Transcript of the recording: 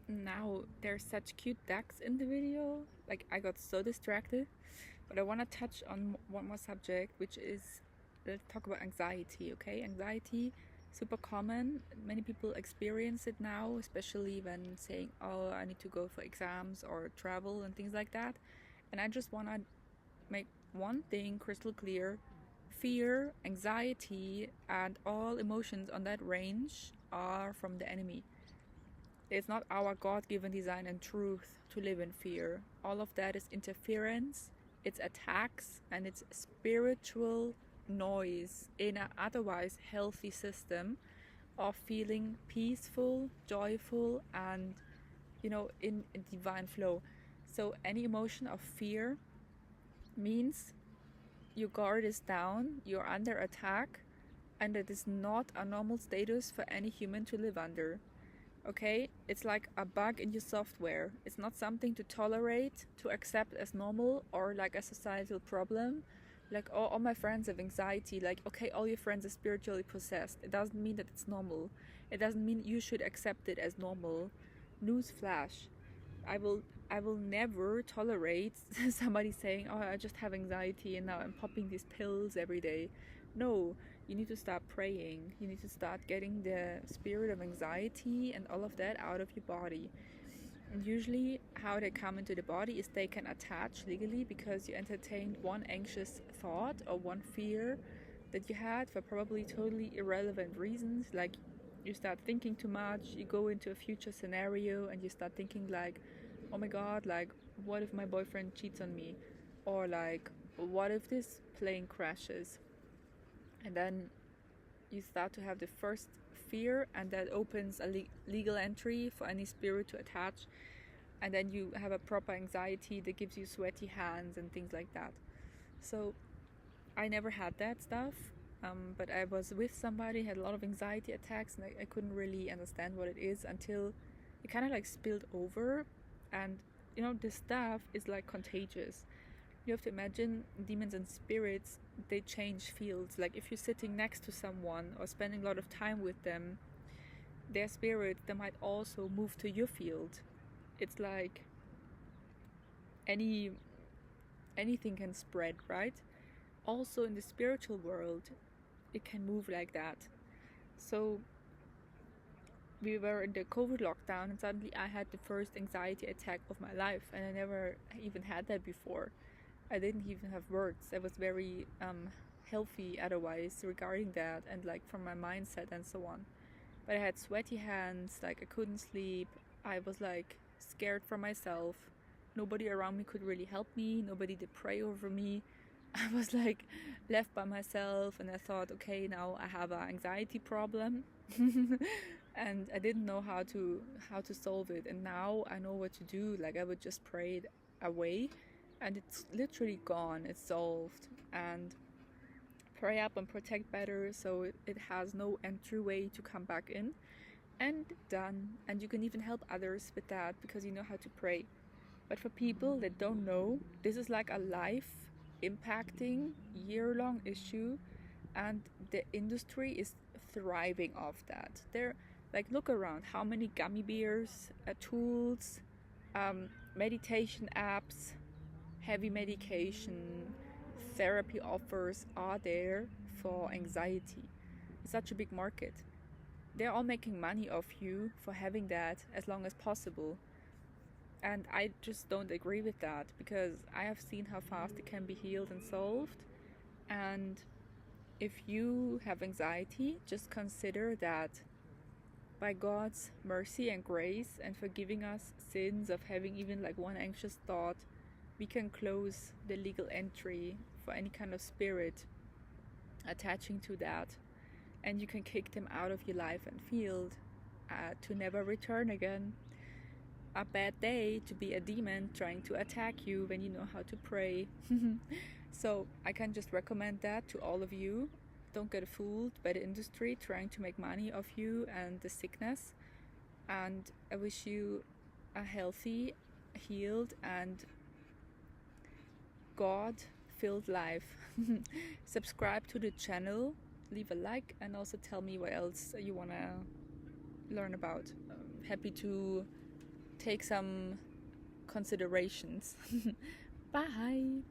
Now there's such cute ducks in the video. Like, I got so distracted. But I want to touch on one more subject, which is, let's talk about anxiety, okay? Anxiety, super common. Many people experience it now, especially when saying, oh, I need to go for exams or travel and things like that. And I just want to make one thing crystal clear. Fear, anxiety, and all emotions on that range are from the enemy. It's not our God-given design and truth to live in fear. All of that is interference, it's attacks, and it's spiritual noise in an otherwise healthy system of feeling peaceful, joyful, and, in divine flow. So any emotion of fear means your guard is down, you're under attack, and it is not a normal status for any human to live under. Okay, it's like a bug in your software. It's not something to tolerate, to accept as normal or like a societal problem. Like, oh, all my friends have anxiety. Like, okay, all your friends are spiritually possessed. It doesn't mean that it's normal. It doesn't mean you should accept it as normal. Newsflash. I will never tolerate somebody saying, oh, I just have anxiety and now I'm popping these pills every day. No, you need to start praying. You need to start getting the spirit of anxiety and all of that out of your body. And usually how they come into the body is they can attach legally because you entertained one anxious thought or one fear that you had for probably totally irrelevant reasons. Like, you start thinking too much, you go into a future scenario and you start thinking like, oh my god, like, what if my boyfriend cheats on me? Or like, what if this plane crashes? And then you start to have the first fear, and that opens a legal entry for any spirit to attach. And then you have a proper anxiety that gives you sweaty hands and things like that. So I never had that stuff, but I was with somebody, had a lot of anxiety attacks, and I couldn't really understand what it is until it kind of like spilled over. And this stuff is like contagious. You have to imagine demons and spirits, they change fields. Like, if you're sitting next to someone or spending a lot of time with them, their spirit, they might also move to your field. It's like anything can spread, right? Also in the spiritual world, it can move like that. So we were in the COVID lockdown and suddenly I had the first anxiety attack of my life, and I never even had that before. I didn't even have words. I was very healthy otherwise regarding that, and like from my mindset and so on. But I had sweaty hands, like I couldn't sleep. I was like scared for myself. Nobody around me could really help me. Nobody did pray over me. I was like left by myself, and I thought, okay, now I have an anxiety problem. And I didn't know how to solve it. And now I know what to do. Like, I would just pray it away, and it's literally gone. It's solved. And pray up and protect better, so it has no entryway to come back in. And done. And you can even help others with that because you know how to pray. But for people that don't know, this is like a life impacting year-long issue, and the industry is thriving off that. They're like, look around, how many gummy bears, tools, meditation apps, heavy medication, therapy offers are there for anxiety. It's such a big market. They're all making money off you for having that as long as possible. And I just don't agree with that, because I have seen how fast it can be healed and solved. And if you have anxiety, just consider that by God's mercy and grace and forgiving us sins of having even like one anxious thought, we can close the legal entry for any kind of spirit attaching to that. And you can kick them out of your life and field to never return again. A bad day to be a demon trying to attack you when you know how to pray. So I can just recommend that to all of you. Don't get fooled by the industry trying to make money off you and the sickness. And I wish you a healthy, healed, and God-filled life. Subscribe to the channel, leave a like, and also tell me what else you want to learn about. Happy to take some considerations. Bye.